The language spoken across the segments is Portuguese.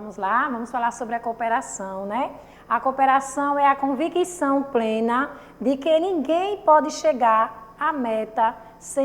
vamos lá, vamos falar sobre a cooperação, né? A cooperação é a convicção plena de que ninguém pode chegar à meta se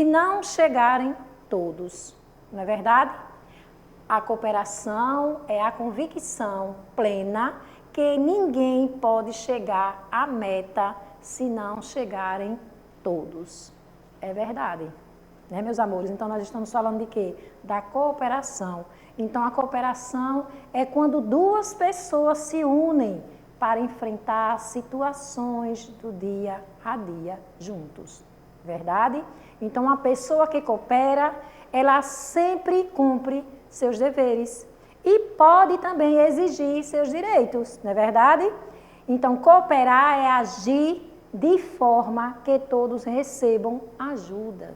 não chegarem todos, não é verdade? A cooperação é a convicção plena que ninguém pode chegar à meta se não chegarem todos. É verdade, né, meus amores? Então, nós estamos falando de quê? Da cooperação. Então, a cooperação é quando duas pessoas se unem para enfrentar situações do dia a dia juntos. Verdade? Então, uma pessoa que coopera, ela sempre cumpre seus deveres e pode também exigir seus direitos, não é verdade? Então, cooperar é agir de forma que todos recebam ajuda,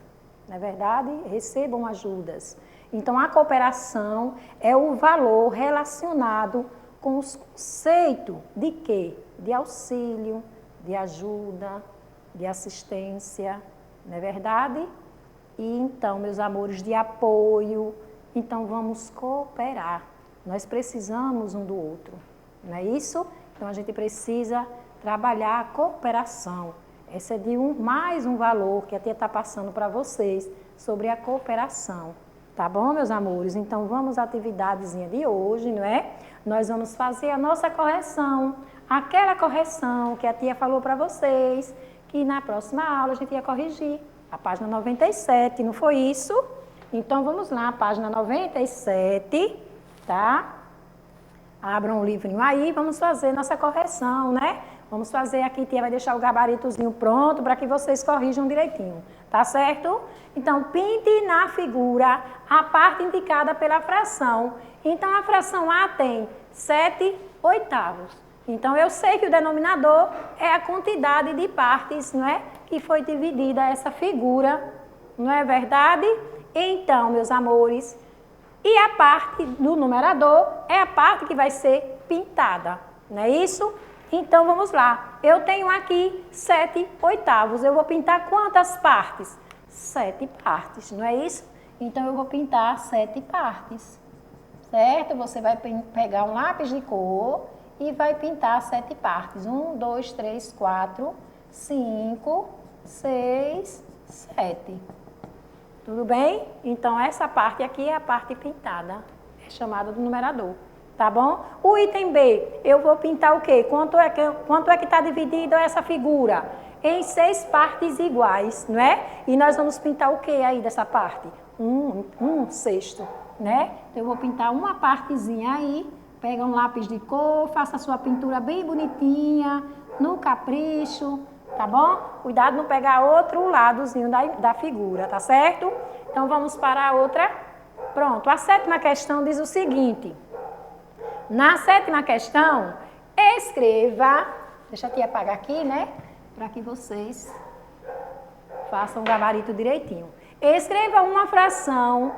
não é verdade? Recebam ajudas. Então, a cooperação é o valor relacionado com os conceitos de quê? De auxílio, de ajuda, de assistência, não é verdade? E então, meus amores, de apoio. Então, vamos cooperar. Nós precisamos um do outro, não é isso? Então, a gente precisa trabalhar a cooperação. Esse é mais um valor que a tia está passando para vocês sobre a cooperação. Tá bom, meus amores? Então, vamos à atividadezinha de hoje, não é? Nós vamos fazer a nossa correção. Aquela correção que a tia falou para vocês, que na próxima aula a gente ia corrigir. A página 97, não foi isso? Então, vamos lá, página 97, tá? Abram o livrinho aí, vamos fazer nossa correção, né? Vamos fazer aqui, tia vai deixar o gabaritozinho pronto para que vocês corrijam direitinho, tá certo? Então, pinte na figura a parte indicada pela fração. Então, a fração A tem 7/8. Então, eu sei que o denominador é a quantidade de partes, não é? Que foi dividida essa figura, não é verdade? Então, meus amores, e a parte do numerador é a parte que vai ser pintada, não é isso? Então, vamos lá. Eu tenho aqui 7/8. Eu vou pintar quantas partes? 7 partes, não é isso? Então, eu vou pintar 7 partes, certo? Você vai pegar um lápis de cor e vai pintar 7 partes. 1, 2, 3, 4, 5, 6, 7. Tudo bem? Então, essa parte aqui é a parte pintada. É chamada do numerador. Tá bom? O item B, eu vou pintar o quê? Quanto é que está dividida essa figura? Em 6 partes iguais, não é? E nós vamos pintar o quê aí dessa parte? Um sexto, né? Então, eu vou pintar uma partezinha aí, pega um lápis de cor, faça a sua pintura bem bonitinha, no capricho, tá bom? Cuidado não pegar outro ladozinho da figura, tá certo? Então, vamos para a outra. Pronto, a 7ª questão diz o seguinte. Na 7ª questão, escreva, deixa a tia apagar aqui, né? Para que vocês façam o gabarito direitinho. Escreva uma fração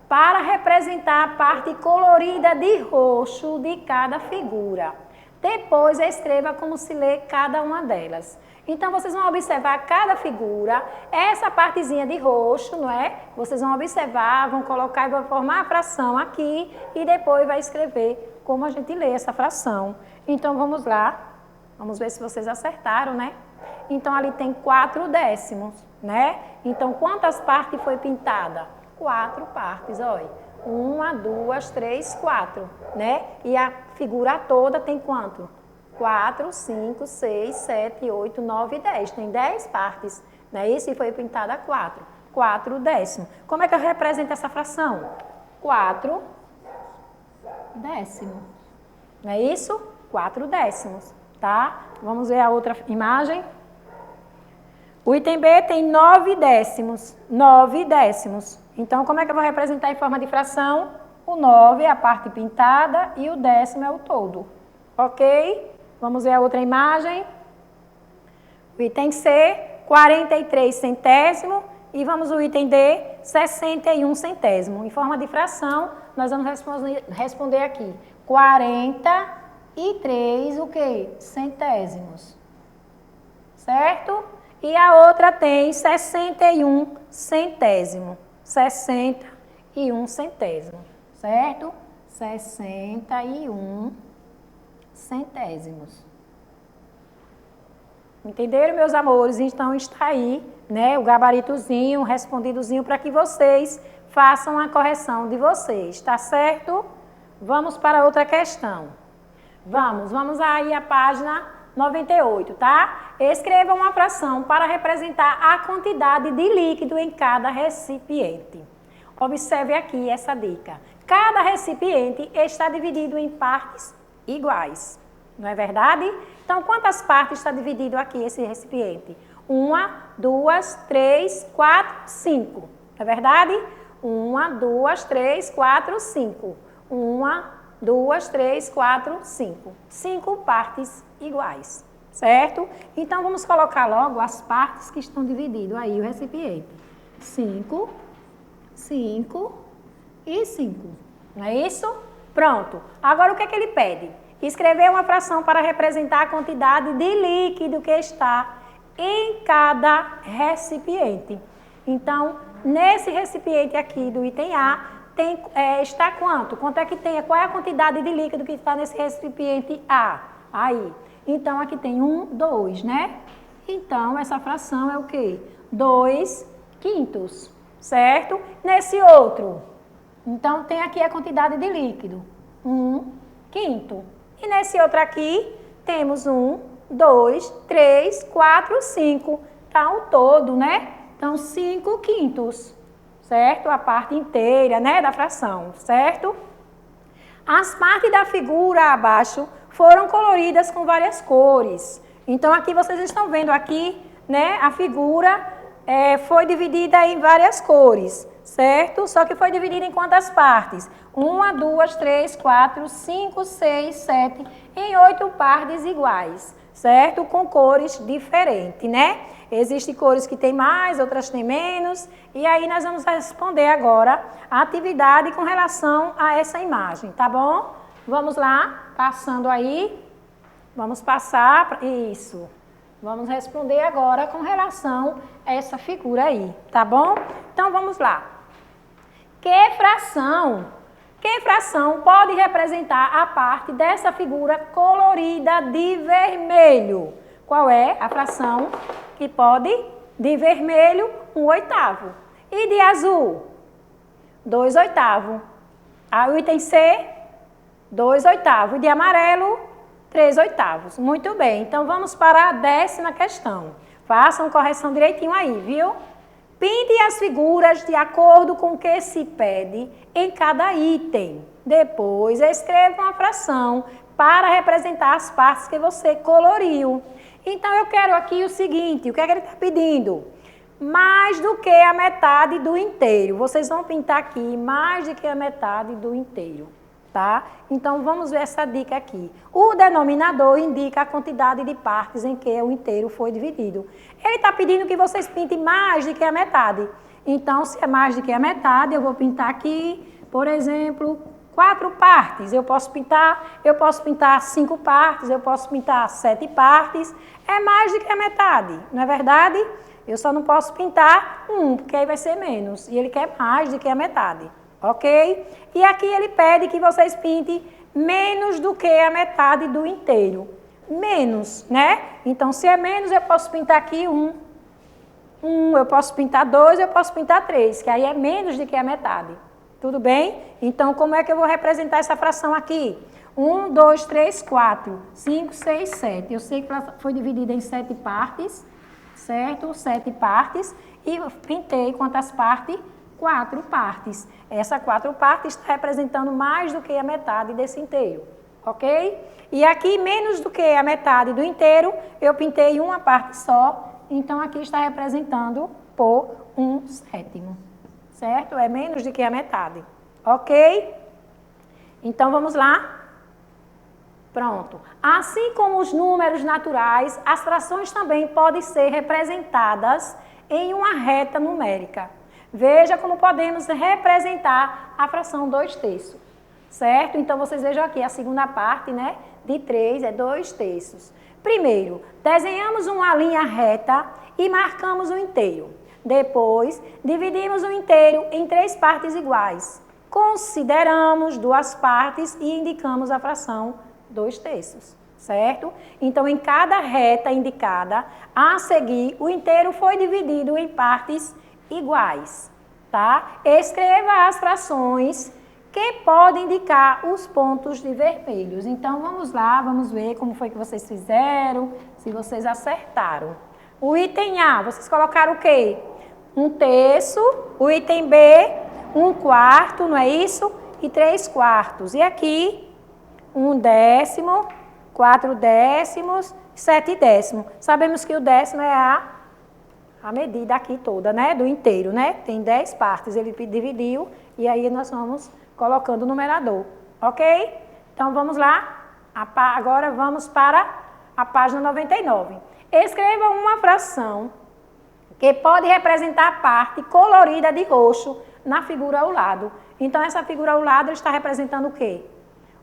para representar a parte colorida de roxo de cada figura. Depois, escreva como se lê cada uma delas. Então, vocês vão observar cada figura, essa partezinha de roxo, não é? Vocês vão observar, vão colocar e vão formar a fração aqui e depois vai escrever como a gente lê essa fração. Então, vamos lá. Vamos ver se vocês acertaram, né? Então, ali tem 4 décimos, né? Então, quantas partes foi pintada? 4 partes, olha. 1, 2, 3, 4, né? E a figura toda tem quanto? 4, 5, 6, 7, 8, 9, 10. Tem 10 partes, né? Isso foi pintada 4. 4 décimos. Como é que eu represento essa fração? 4 décimos. Não é isso? 4 décimos, tá? Vamos ver a outra imagem. O item B tem 9 décimos. 9 décimos. Então, como é que eu vou representar em forma de fração? O 9 é a parte pintada e o décimo é o todo. Ok? Vamos ver a outra imagem. O item C, 43 centésimos. E vamos ao item D, 61 centésimos. Em forma de fração, nós vamos responder aqui. 43, o quê? Centésimos. Certo? E a outra tem 61 centésimos. 61 centésimos. Certo? 61 centésimos. Entenderam, meus amores? Então está aí, né, o gabaritozinho, o respondidozinho para que vocês façam a correção de vocês, tá certo? Vamos para outra questão. Vamos aí à página 98, tá? Escreva uma fração para representar a quantidade de líquido em cada recipiente. Observe aqui essa dica. Cada recipiente está dividido em partes iguais, não é verdade? Então, quantas partes está dividido aqui esse recipiente? 1, 2, 3, 4, 5, não é verdade? 1, 2, 3, 4, 5. 1, 2, 3, 4, 5. 5 partes iguais, certo? Então, vamos colocar logo as partes que estão divididas aí, o recipiente. 5, 5 e 5. Não é isso? Pronto. Agora, o que é que ele pede? Escrever uma fração para representar a quantidade de líquido que está em cada recipiente. Então, nesse recipiente aqui do item A, está quanto? Quanto é que tem? Qual é a quantidade de líquido que está nesse recipiente A? Aí. Então, aqui tem 1, 2, né? Então, essa fração é o quê? 2 quintos, certo? Nesse outro, então, tem aqui a quantidade de líquido. 1 quinto. E nesse outro aqui, temos 1, 2, 3, 4, 5. Tá o todo, né? Então, 5 quintos, certo? A parte inteira, né, da fração, certo? As partes da figura abaixo foram coloridas com várias cores. Então, aqui vocês estão vendo aqui, né, a figura foi dividida em várias cores, certo? Só que foi dividida em quantas partes? 1, 2, 3, 4, 5, 6, 7, em 8 partes iguais, certo? Com cores diferentes, né? Existem cores que tem mais, outras tem menos. E aí nós vamos responder agora a atividade com relação a essa imagem, tá bom? Vamos lá, passando aí. Vamos passar, isso. Vamos responder agora com relação a essa figura aí, tá bom? Então vamos lá. Que fração pode representar a parte dessa figura colorida de vermelho? Qual é a fração que pode? De vermelho, 1/8. E de azul? 2/8. O item C, 2/8. E de amarelo, 3/8. Muito bem, então vamos para a 10ª questão. Façam correção direitinho aí, viu? Pinte as figuras de acordo com o que se pede em cada item. Depois, escreva uma fração para representar as partes que você coloriu. Então, eu quero aqui o seguinte, o que é que ele está pedindo? Mais do que a metade do inteiro. Vocês vão pintar aqui mais do que a metade do inteiro, tá? Então, vamos ver essa dica aqui. O denominador indica a quantidade de partes em que o inteiro foi dividido. Ele está pedindo que vocês pintem mais do que a metade. Então, se é mais do que a metade, eu vou pintar aqui, por exemplo, 4 partes. Eu posso pintar 5 partes, eu posso pintar 7 partes. É mais do que a metade, não é verdade? Eu só não posso pintar 1, porque aí vai ser menos. E ele quer mais do que a metade, ok? E aqui ele pede que vocês pintem menos do que a metade do inteiro. Menos, né? Então, se é menos, eu posso pintar aqui 1. Eu posso pintar 2, eu posso pintar 3, que aí é menos do que a metade. Tudo bem? Então, como é que eu vou representar essa fração aqui? 1, 2, 3, 4, 5, 6, 7. Eu sei que ela foi dividida em 7 partes, certo? 7 partes. E pintei quantas partes? 4 partes. Essa 4 partes está representando mais do que a metade desse inteiro, ok? E aqui, menos do que a metade do inteiro, eu pintei uma parte só. Então, aqui está representando por 1/7. Certo? É menos do que a metade. Ok? Então, vamos lá? Pronto. Assim como os números naturais, as frações também podem ser representadas em uma reta numérica. Veja como podemos representar a fração 2/3. Certo? Então, vocês vejam aqui a segunda parte, né? De 3 é 2/3. Primeiro, desenhamos uma linha reta e marcamos o inteiro. Depois, dividimos o inteiro em 3 partes iguais. consideramos 2 partes e indicamos a fração 2/3, certo? Então, em cada reta indicada, a seguir, o inteiro foi dividido em partes iguais, tá? Escreva as frações que podem indicar os pontos de vermelhos. Então, vamos lá, vamos ver como foi que vocês fizeram, se vocês acertaram. O item A, vocês colocaram o quê? 1/3, o item B, 1/4, não é isso? E 3/4. E aqui, 1/10, 4/10, 7/10. Sabemos que o décimo é a medida aqui toda, né? Do inteiro, né? Tem 10 partes, ele dividiu e aí nós vamos colocando o numerador, ok? Então, vamos lá. Agora, vamos para a página 99. Escreva uma fração que pode representar a parte colorida de roxo na figura ao lado. Então, essa figura ao lado está representando o quê?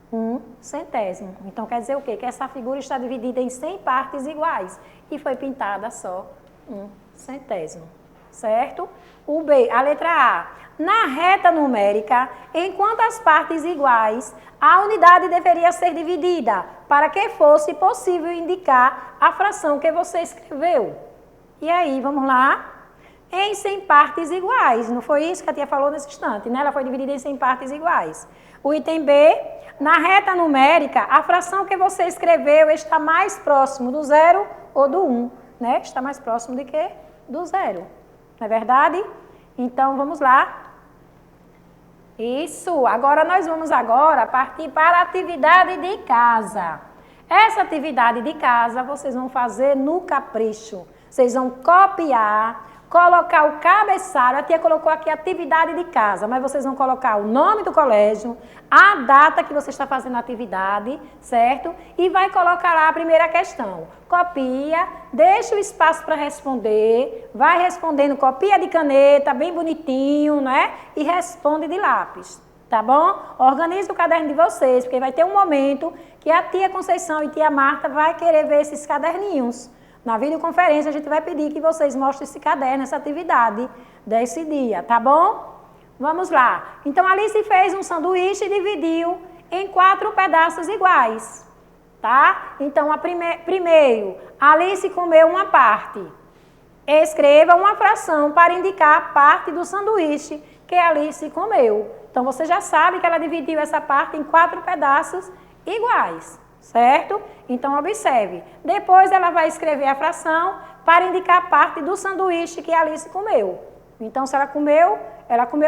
1/100. Então, quer dizer o quê? Que essa figura está dividida em 100 partes iguais e foi pintada só 1/100, certo? O B, a letra A. Na reta numérica, em quantas partes iguais, a unidade deveria ser dividida para que fosse possível indicar a fração que você escreveu. E aí, vamos lá? Em 100 partes iguais. Não foi isso que a tia falou nesse instante, né? Ela foi dividida em 100 partes iguais. O item B, na reta numérica, a fração que você escreveu está mais próximo do 0 ou do 1, né? Está mais próximo de quê? Do 0. Não é verdade? Então, vamos lá. Isso. Agora, nós vamos partir para a atividade de casa. Essa atividade de casa, vocês vão fazer no capricho. Vocês vão copiar, colocar o cabeçalho. A tia colocou aqui atividade de casa, mas vocês vão colocar o nome do colégio, a data que você está fazendo a atividade, certo? E vai colocar lá a primeira questão. Copia, deixa o espaço para responder, vai respondendo, copia de caneta, bem bonitinho, né? E responde de lápis, tá bom? Organize o caderno de vocês, porque vai ter um momento que a tia Conceição e tia Marta vai querer ver esses caderninhos. Na videoconferência, a gente vai pedir que vocês mostrem esse caderno, essa atividade desse dia, tá bom? Vamos lá. Então, a Alice fez um sanduíche e dividiu em 4 pedaços iguais, tá? Então, primeiro, a Alice comeu uma parte. Escreva uma fração para indicar a parte do sanduíche que a Alice comeu. Então, você já sabe que ela dividiu essa parte em 4 pedaços iguais. Certo? Então, observe. Depois, ela vai escrever a fração para indicar a parte do sanduíche que a Alice comeu. Então, se ela comeu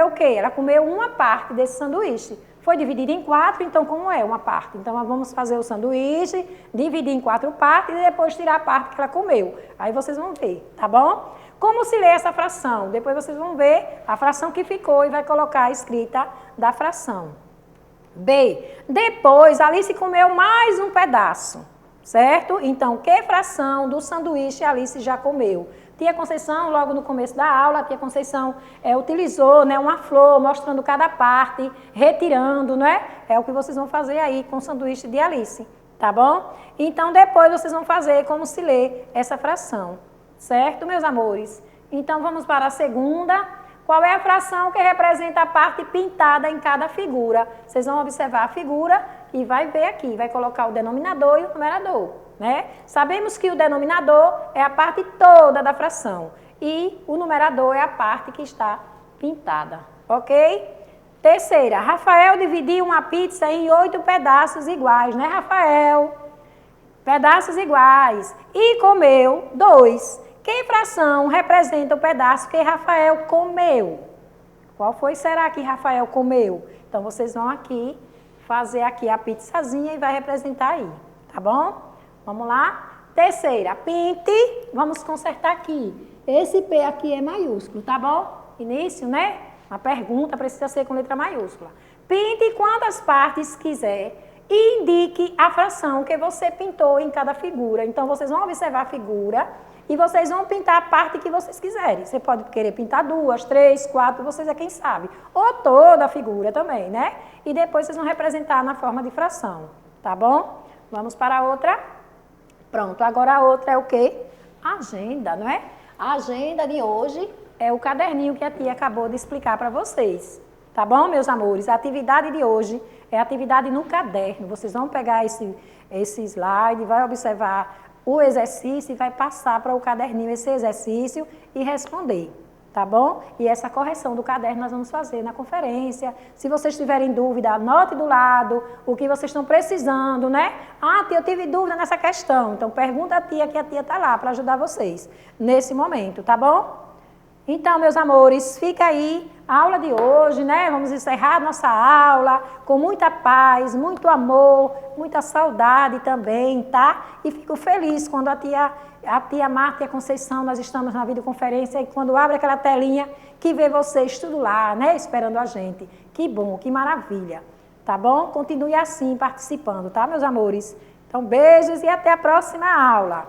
o quê? Ela comeu uma parte desse sanduíche. Foi dividido em 4, então, como é uma parte? Então, nós vamos fazer o sanduíche, dividir em 4 partes e depois tirar a parte que ela comeu. Aí, vocês vão ver, tá bom? Como se lê essa fração? Depois, vocês vão ver a fração que ficou e vai colocar a escrita da fração. B. Depois, Alice comeu mais um pedaço, certo? Então, que fração do sanduíche a Alice já comeu? Tia Conceição, logo no começo da aula, a tia Conceição utilizou, né, uma flor mostrando cada parte, retirando, né? É o que vocês vão fazer aí com o sanduíche de Alice, tá bom? Então, depois vocês vão fazer como se lê essa fração, certo, meus amores? Então, vamos para a segunda. Qual é a fração que representa a parte pintada em cada figura? Vocês vão observar a figura e vai ver aqui, vai colocar o denominador e o numerador, né? Sabemos que o denominador é a parte toda da fração e o numerador é a parte que está pintada, ok? Terceira, Rafael dividiu uma pizza em 8 pedaços iguais, né, Rafael? Pedaços iguais e comeu 2. Que fração representa o pedaço que Rafael comeu? Qual será que Rafael comeu? Então, vocês vão aqui, fazer aqui a pizzazinha e vai representar aí, tá bom? Vamos lá? Terceira, pinte, vamos consertar aqui. Esse P aqui é maiúsculo, tá bom? Início, né? A pergunta precisa ser com letra maiúscula. Pinte quantas partes quiser e indique a fração que você pintou em cada figura. Então, vocês vão observar a figura e vocês vão pintar a parte que vocês quiserem. Você pode querer pintar 2, 3, 4, vocês é quem sabe. Ou toda a figura também, né? E depois vocês vão representar na forma de fração, tá bom? Vamos para a outra. Pronto, agora a outra é o quê? Agenda, não é? A agenda de hoje é o caderninho que a tia acabou de explicar para vocês, Tá bom, meus amores? A atividade de hoje é a atividade no caderno. Vocês vão pegar esse slide, vai observar o exercício e vai passar para o caderninho esse exercício e responder. Tá bom? E essa correção do caderno nós vamos fazer na conferência. Se vocês tiverem dúvida, anote do lado o que vocês estão precisando, né? Ah, tia, eu tive dúvida nessa questão. Então, pergunta a tia, que a tia está lá para ajudar vocês nesse momento, tá bom? Então, meus amores, fica aí a aula de hoje, né? Vamos encerrar nossa aula com muita paz, muito amor, muita saudade também, tá? E fico feliz quando a tia Marta e a Conceição, nós estamos na videoconferência e quando abre aquela telinha que vê vocês tudo lá, né? Esperando a gente. Que bom, que maravilha, tá bom? Continue assim participando, tá, meus amores? Então, beijos e até a próxima aula.